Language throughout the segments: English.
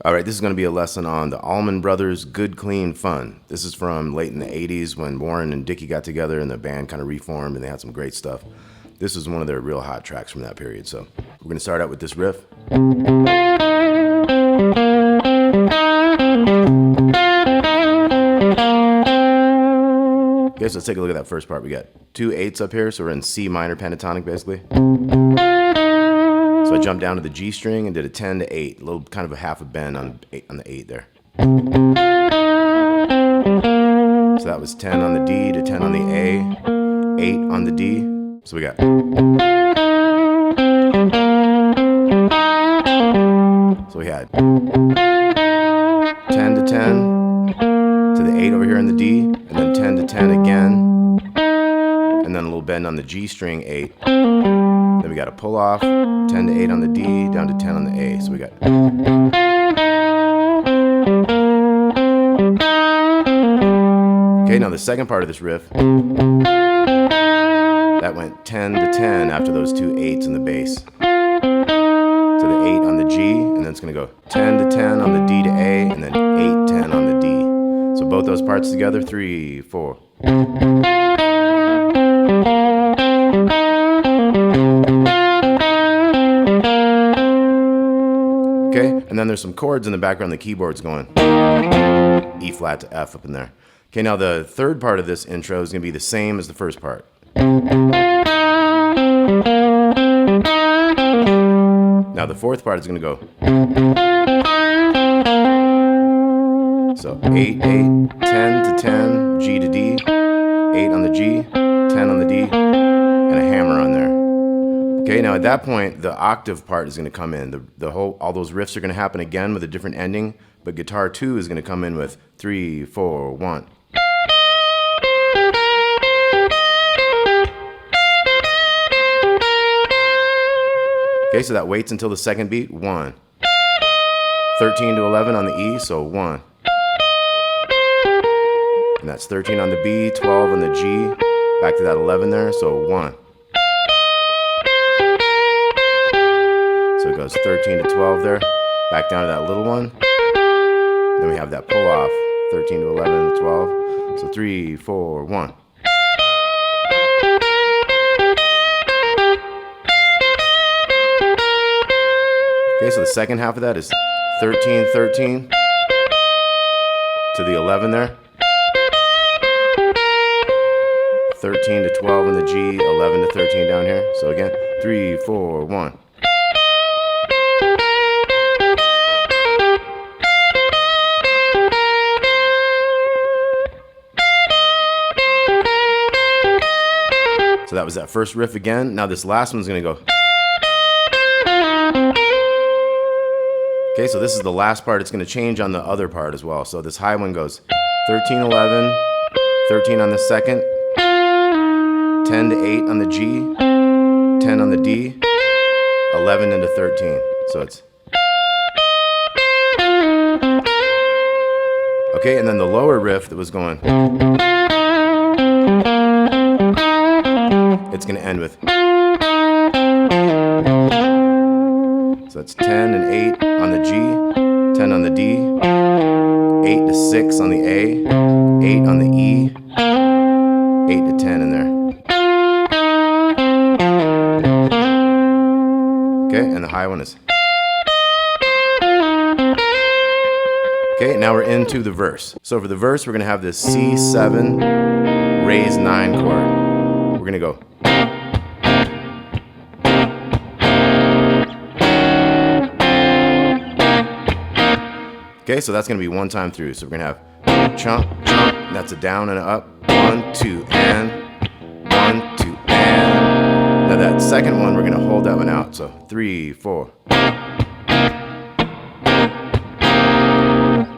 All right, this is going to be a lesson on the Allman Brothers' Good Clean Fun. This is from late in the 80s when Warren and Dickey got together and the band kind of reformed and they had some great stuff. This is one of their real hot tracks from that period. So we're going to start out with this riff. Okay, so let's take a look at that first part. We got 2 8s up here, so we're in C minor pentatonic basically. So I jumped down to the G string and did a 10 to 8, a little kind of a half a bend on the 8 there. So that was 10 on the D to 10 on the A, 8 on the D. So we got. So we had 10 to 10 to the 8 over here in the D, and then 10 to 10 again, and then a little bend on the G string 8. Then we got a pull off, 10 to 8 on the D, down to 10 on the A. So we got. Okay, now the second part of this riff, that went 10 to 10 after those 2 8s in the bass. To the 8 on the G, and then it's going to go 10 to 10 on the D to A, and then 8, 10 on the D. So both those parts together, 3, 4. Okay, and then there's some chords in the background, the keyboard's going E flat to F up in there. Okay, now the third part of this intro is going to be the same as the first part. Now the fourth part is going to go. So 8, 8, 10 to 10, G to D, 8 on the G, 10 on the D, and a hammer on there. Okay, now at that point, the octave part is going to come in. All those riffs are going to happen again with a different ending, but guitar 2 is going to come in with 3, 4, 1. Okay, so that waits until the second beat, 1. 13 to 11 on the E, so 1. And that's 13 on the B, 12 on the G, back to that 11 there, so 1. So it goes 13 to 12 there, back down to that little one. Then we have that pull off, 13 to 11, 12. So 3, 4, 1. Okay, so the second half of that is 13, 13 to the 11 there. 13 to 12 in the G, 11 to 13 down here. So again, 3, 4, 1. So that was that first riff again. Now this last one's going to go. Okay, so this is the last part. It's going to change on the other part as well. So this high one goes 13, 11, 13 on the second, 10 to 8 on the G, 10 on the D, 11 into 13. So it's. Okay, and then the lower riff that was going. It's going to end with. So that's 10 and 8 on the G, 10 on the D, 8 to 6 on the A, 8 on the E, 8 to 10 in there. Okay, and the high one is. Okay, now we're into the verse. So for the verse, we're going to have this C7 raised 9 chord. We're going to go. Okay, so that's going to be one time through. So we're going to have chomp, chomp, that's a down and a up. 1, 2, and 1, 2, and. Now that second one, we're going to hold that one out. So 3, 4.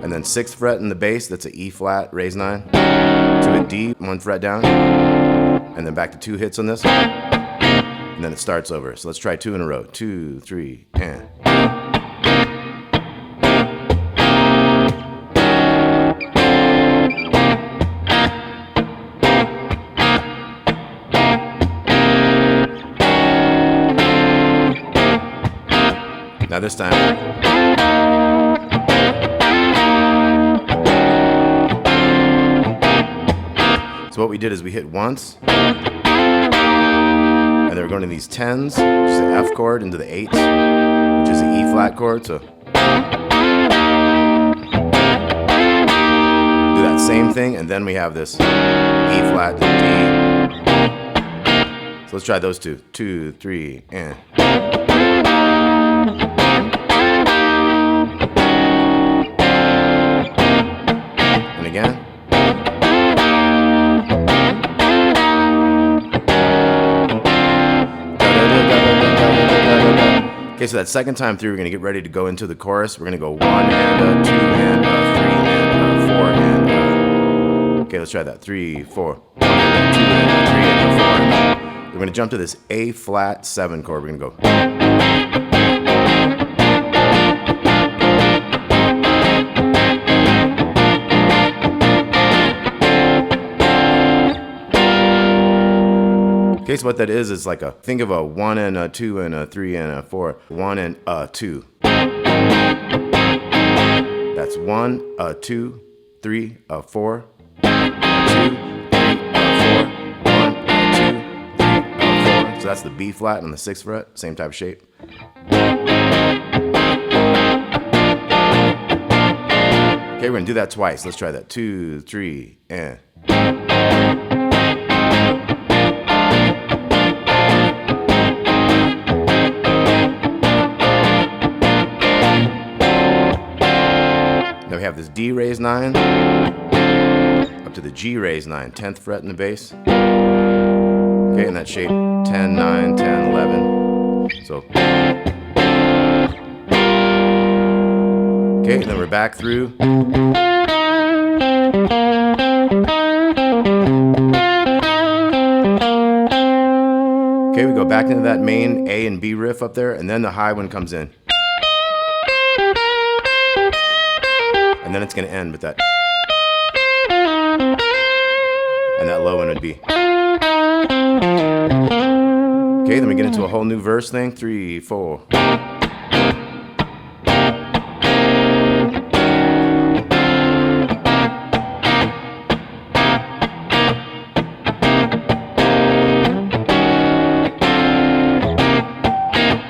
And then 6th fret in the bass, that's an E flat, raised 9. To a D, 1 fret down. And then back to 2 hits on this. And then it starts over. So let's try 2 in a row. 2, 3, and. Now this time. So what we did is we hit once, and then we're going to these 10s, which is the F chord, into the 8s, which is the E flat chord. So do that same thing, and then we have this E flat to D. So let's try those two. 2, 3, and. And again. Okay, so that second time through, we're going to get ready to go into the chorus. We're going to go 1 and 2 and 3 and 4 and okay, let's try that. 3, 4, 1 and 2 and 3 and 4 and we're going to jump to this A flat 7 chord. We're going to go. Okay, so what that is like a, think of a 1 and a 2 and a 3 and a 4. 1 and a 2. That's 1, a 2, 3, a 4, 2, 3, a 4, 1, a 2, 3, a 4. So that's the B flat on the 6th fret, same type of shape. Okay, we're gonna do that twice. Let's try that. 2, 3, and. Now we have this D raised 9 up to the G raised 9, 10th fret in the bass. Okay, in that shape, 10, 9, 10, 11. So, okay, and then we're back through. Okay, we go back into that main A and B riff up there, and then the high one comes in. And then it's going to end with that. And that low one would be. Okay, then we get into a whole new verse thing. 3, 4.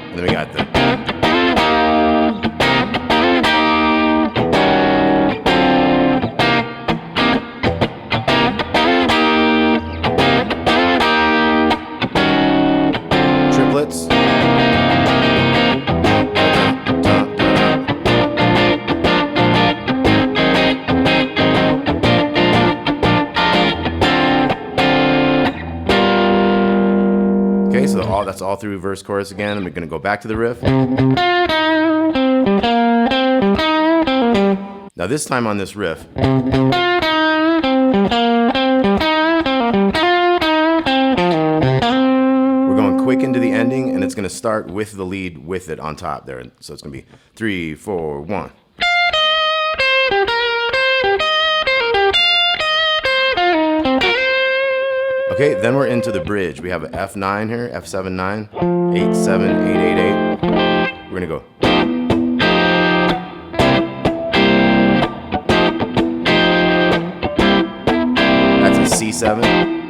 And then we got the. Triplets. Okay, so that's all through verse chorus again, and we're going to go back to the riff. Now this time on this riff, quick into the ending, and it's going to start with the lead with it on top there. So it's going to be 3, 4, 1. Okay, then we're into the bridge. We have an F9 here, F7, 9, 8, 7, 8, 8, 8. We're going to go. That's a C7.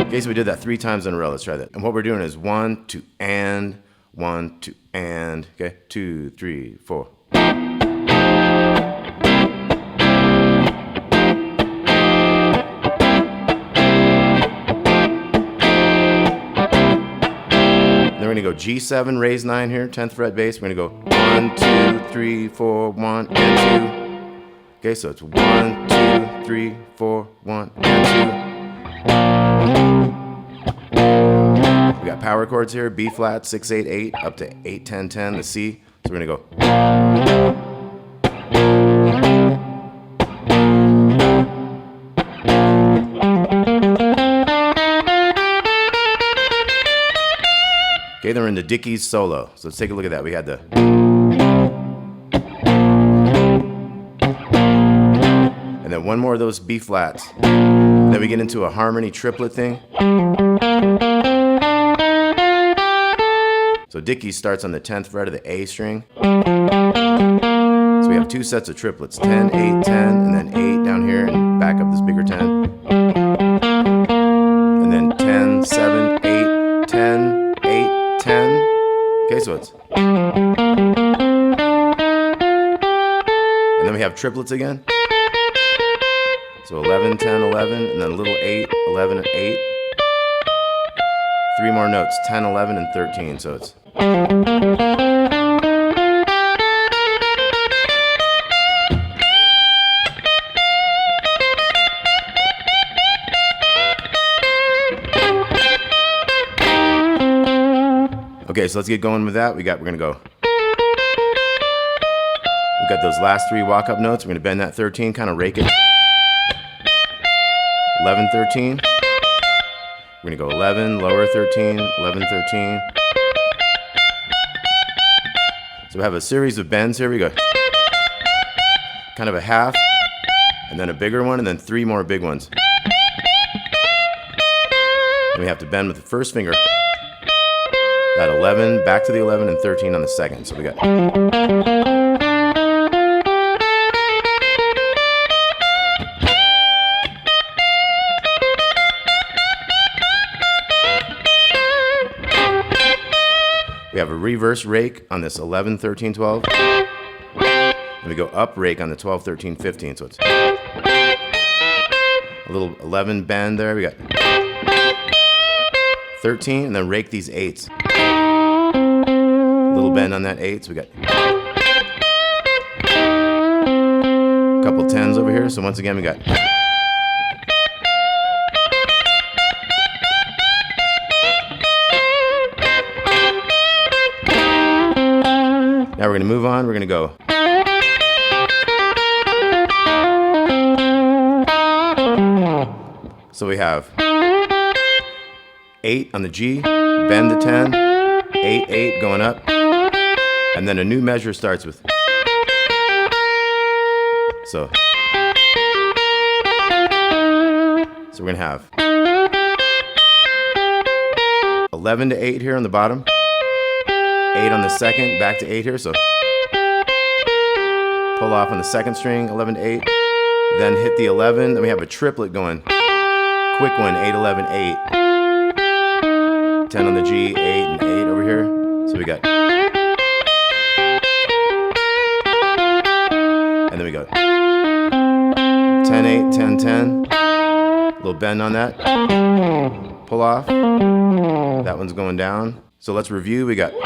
Okay, so we did that 3 times in a row. Let's try that. And what we're doing is 1, 2, and 1, 2, and. Okay, 2, 3, 4. Then we're gonna go G7, raise 9 here, 10th fret bass. We're gonna go 1, 2, 3, 4, 1, and 2. Okay, so it's 1, 2, 3, 4, 1, and 2. We got power chords here, B flat, 6, 8, 8, up to 8, 10, 10, the C. So we're gonna go. Okay, then we're in the Dickey's solo. So let's take a look at that. We had the. And then one more of those B flats. Then we get into a harmony triplet thing. So Dickey starts on the 10th fret of the A string. So we we have 2 sets of triplets, 10, 8, 10, and then 8 down here, and back up this bigger 10. And then 10, 7, 8, 10, 8, 10. Okay, so it's... And then we have triplets again. So 11, 10, 11, and then a little 8, 11, and 8. 3 more notes, 10, 11, and 13, so it's... Okay, so let's get going with that. We're gonna go. We've got those last 3 walk-up notes. We're gonna bend that 13, kind of rake it. 11, 13. We're gonna go 11, lower 13, 11, 13. So we have a series of bends here. We go kind of a half, and then a bigger one, and then 3 more big ones. And we have to bend with the first finger. That 11, back to the 11, and 13 on the second. So we got... We have a reverse rake on this 11, 13, 12. And we go up rake on the 12, 13, 15. So it's a little 11 bend there. We got 13, and then rake these 8s. Little bend on that 8, so we got a couple 10s over here. So once again, we got... Now we're going to move on. We're going to go... So we have 8 on the G, bend the 10, 8, 8 going up, and then a new measure starts with... So we're going to have 11 to 8 here on the bottom, 8 on the second, back to 8 here, so pull off on the second string, 11 to 8, then hit the 11, then we have a triplet going, quick one, 8, 11, 8, 10 on the G, 8 and 8 over here, so we got, and then we go 10, 8, 10, 10, little bend on that, pull off, that one's going down. So let's review. We got so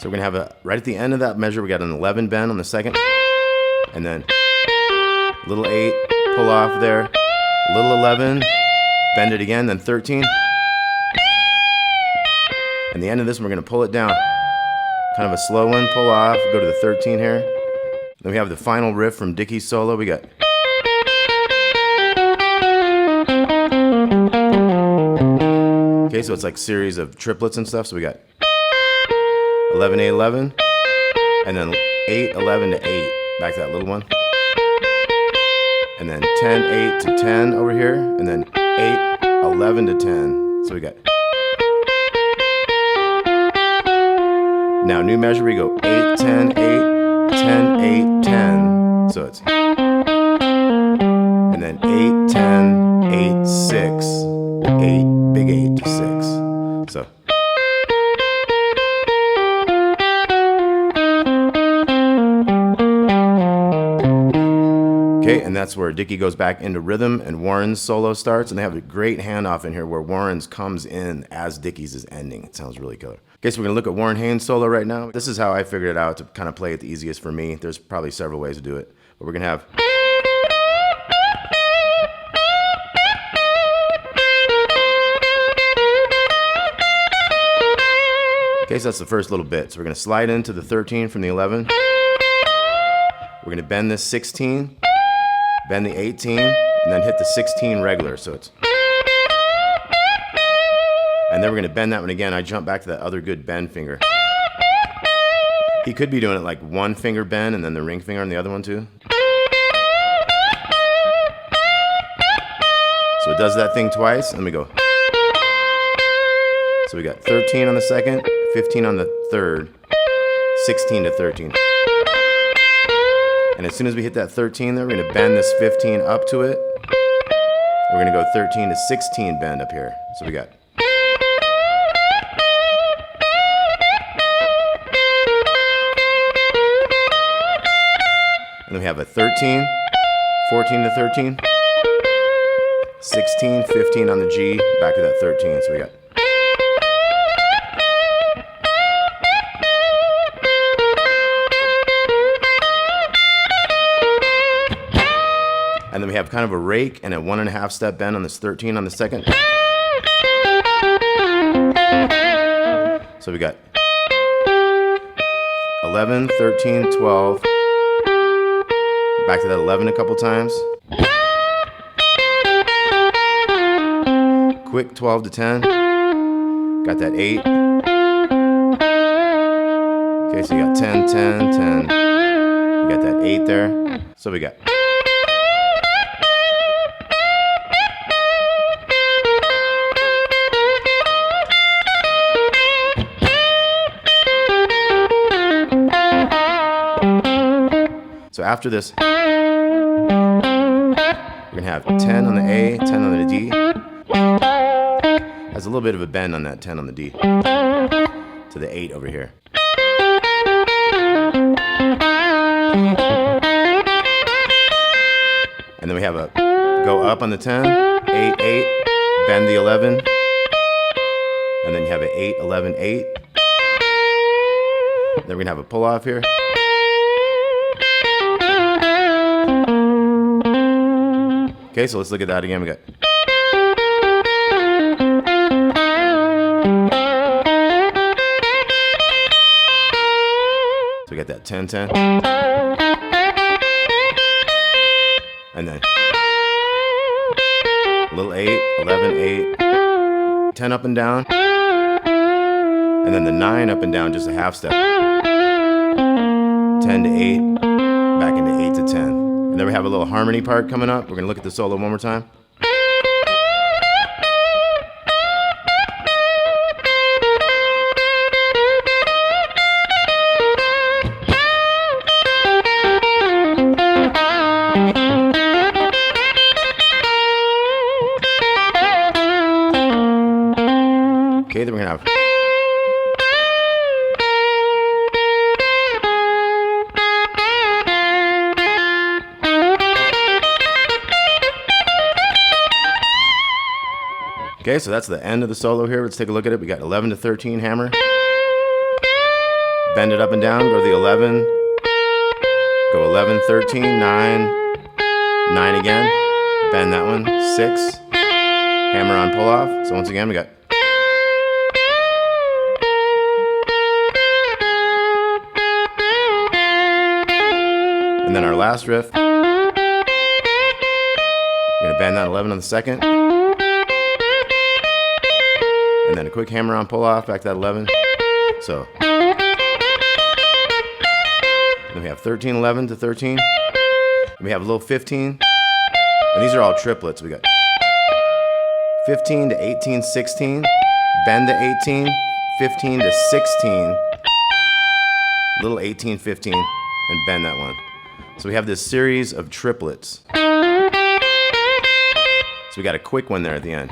we're gonna have a right at the end of that measure. We got an 11 bend on the second. And then little 8, pull off there, little 11, bend it again, then 13. And the end of this one, we're going to pull it down. Kind of a slow one, pull off, go to the 13 here. Then we have the final riff from Dickey's solo. We got... Okay, so it's like series of triplets and stuff. So we got 11, 8, 11, and then 8, 11 to 8. Back to that little one. And then 10, 8 to 10 over here. And then 8, 11 to 10. So we got... Now new measure, we go 8, 10, 8, 10, 8, 10. So it's... And then 8, 10, 8, 6. 8, big 8 to 6. So... Okay, and that's where Dickey goes back into rhythm and Warren's solo starts, and they have a great handoff in here where Warren's comes in as Dickey's is ending. It sounds really killer. Okay, so we're gonna look at Warren Haynes' solo right now. This is how I figured it out to kind of play it the easiest for me. There's probably several ways to do it, but we're gonna have... Okay, so that's the first little bit. So we're gonna slide into the 13 from the 11. We're gonna bend this 16. Bend the 18, and then hit the 16 regular, so it's... And then we're going to bend that one again. I jump back to that other good bend finger. He could be doing it like one finger bend and then the ring finger on the other one too. So it does that thing twice, and then we go. So we got 13 on the second, 15 on the third, 16 to 13. And as soon as we hit that 13 there, we're going to bend this 15 up to it. We're going to go 13 to 16 bend up here. So we got. And then we have a 13, 14 to 13, 16, 15 on the G, back to that 13. So we got. And then we have kind of a rake and a 1.5 step bend on this 13 on the second. So we got 11, 13, 12. Back to that 11 a couple times. Quick 12 to 10. Got that 8. Okay, so you got 10, 10, 10. You got that 8 there. So we got. So after this, we're going to have 10 on the A, 10 on the D. Has a little bit of a bend on that 10 on the D to the 8 over here. And then we have a go up on the 10, 8, 8, bend the 11. And then you have an 8, 11, 8. Then we're going to have a pull off here. Okay, so let's look at that again. We got. So we got that 10, 10. And then a little 8, 11, 8. 10 up and down. And then the 9 up and down, just a half step. 10 to 8. Back into 8 to 10. And then we have a little harmony part coming up. We're going to look at the solo one more time. Okay, then we're going to have. Okay, so that's the end of the solo here. Let's take a look at it. We got 11 to 13 hammer. Bend it up and down. Go to the 11. Go 11, 13, 9. 9 again. Bend that one. 6. Hammer on pull off. So once again, we got. And then our last riff. We're going to bend that 11 on the second. And then a quick hammer on pull off, back to that 11. So. Then we have 13, 11 to 13. And we have a little 15. And these are all triplets. We got 15 to 18, 16. Bend to 18. 15 to 16. Little 18, 15. And bend that one. So we have this series of triplets. So we got a quick one there at the end.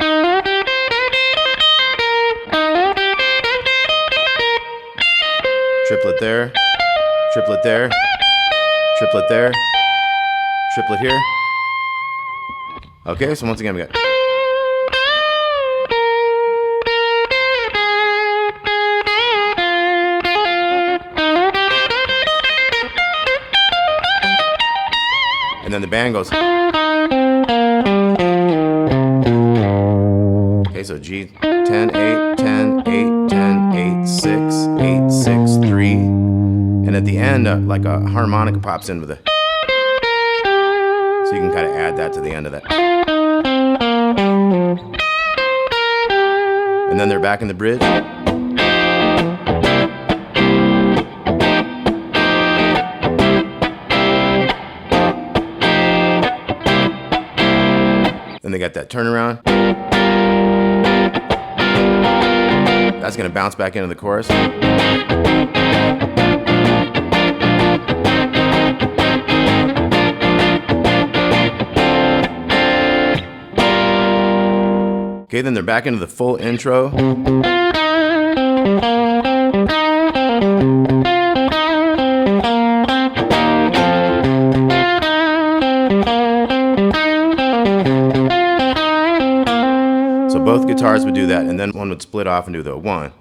Triplet there, triplet there, triplet there, triplet here. Okay, so once again we got. And then the band goes. Okay, so G, 10, 8, 10, 8, 10, 8, 6, 8, 6, 3. And at the end, like a harmonica pops in with a. So you can kind of add that to the end of that. and then they're back in the bridge. Then they got that turnaround. That's going to bounce back into the chorus. Okay, then they're back into the full intro. So both guitars would do that, and then one would split off and do the one.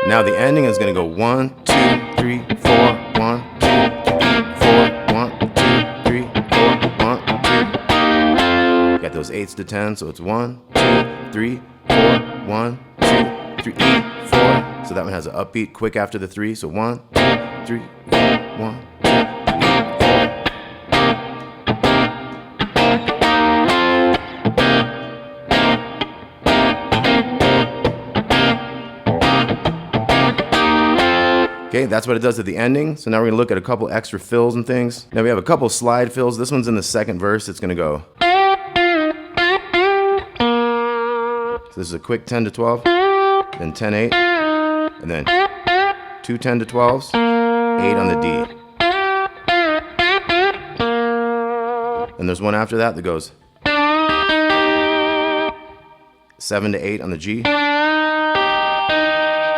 Now the ending is going to go 1, 2, 3, 4, 1, 2, 3, 4, 1, 2, 3, 4, 1, 2. Got those 8s to 10, so it's 1, 2, 3, 4, 1, 2, 3, 4. So that one has an upbeat quick after the 3. So 1, 2, 3, 4, 1. Okay, that's what it does at the ending. So now we're gonna look at a couple extra fills and things. Now we have a couple slide fills. This one's in the second verse. It's gonna go. So this is a quick 10 to 12, then 10, 8, and then 2 10 to 12s, 8 on the D. And there's one after that that goes 7 to 8 on the G.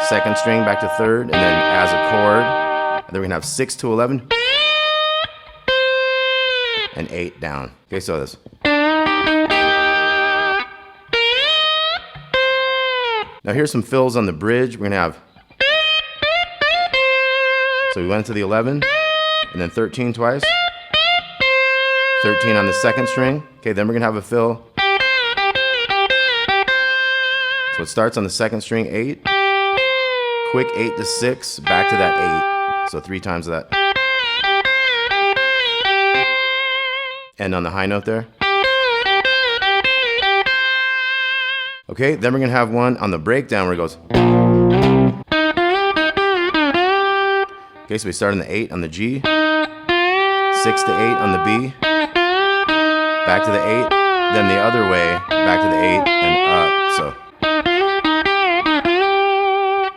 Second string back to third, and then as a chord. And then we're gonna have 6 to 11, and 8 down. Okay, so this. Now here's some fills on the bridge. We're gonna have. So we went to the 11, and then 13 twice. 13 on the second string. Okay, then we're gonna have a fill. So it starts on the second string, 8. Quick 8 to 6, back to that 8. So 3 times that. And on the high note there. Okay, then we're gonna have one on the breakdown where it goes. Okay, so we start on the 8 on the G, 6 to 8 on the B, back to the 8, then the other way, back to the 8 and up. So.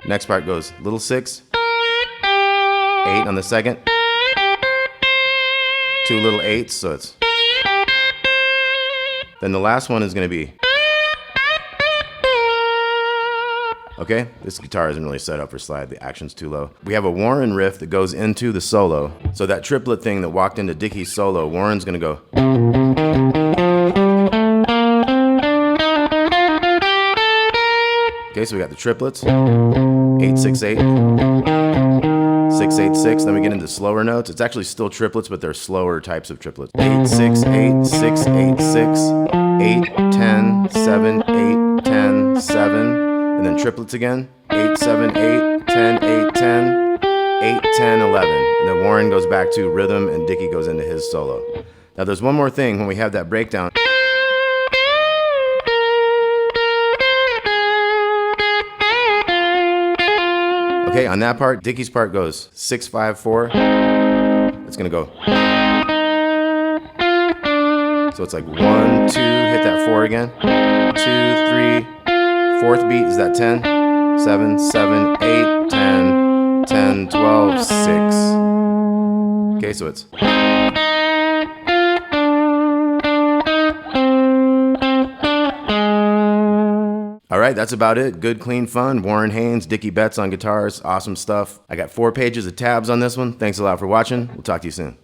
Next part goes little 6, 8 on the second, 2 little 8s, so it's. Then the last one is going to be. Okay, this guitar isn't really set up for slide, the action's too low. We have a Warren riff that goes into the solo. So that triplet thing that walked into Dickey's solo, Warren's going to go. Okay, so we got the triplets, 8, 6, 8, 6, 8, 6. Then we get into slower notes. It's actually still triplets, but they're slower types of triplets. 8, 6, 8, 6, 8, 6, 8, 10, 7, 8, 10, 7. And then triplets again, 8, 7, 8, 10, 8, 10, 8, 10, 11. And then Warren goes back to rhythm and Dickey goes into his solo. Now there's one more thing when we have that breakdown. Okay, on that part, Dickey's part goes 6, 5, 4. It's gonna go. So it's like 1, 2, hit that 4 again. 2, 3. Fourth beat is that 10, 7, 7, 8, 10, 10, 12, 6. Okay, so it's. All right, that's about it. Good, clean fun. Warren Haynes, Dickey Betts on guitars. Awesome stuff. I got 4 pages of tabs on this one. Thanks a lot for watching. We'll talk to you soon.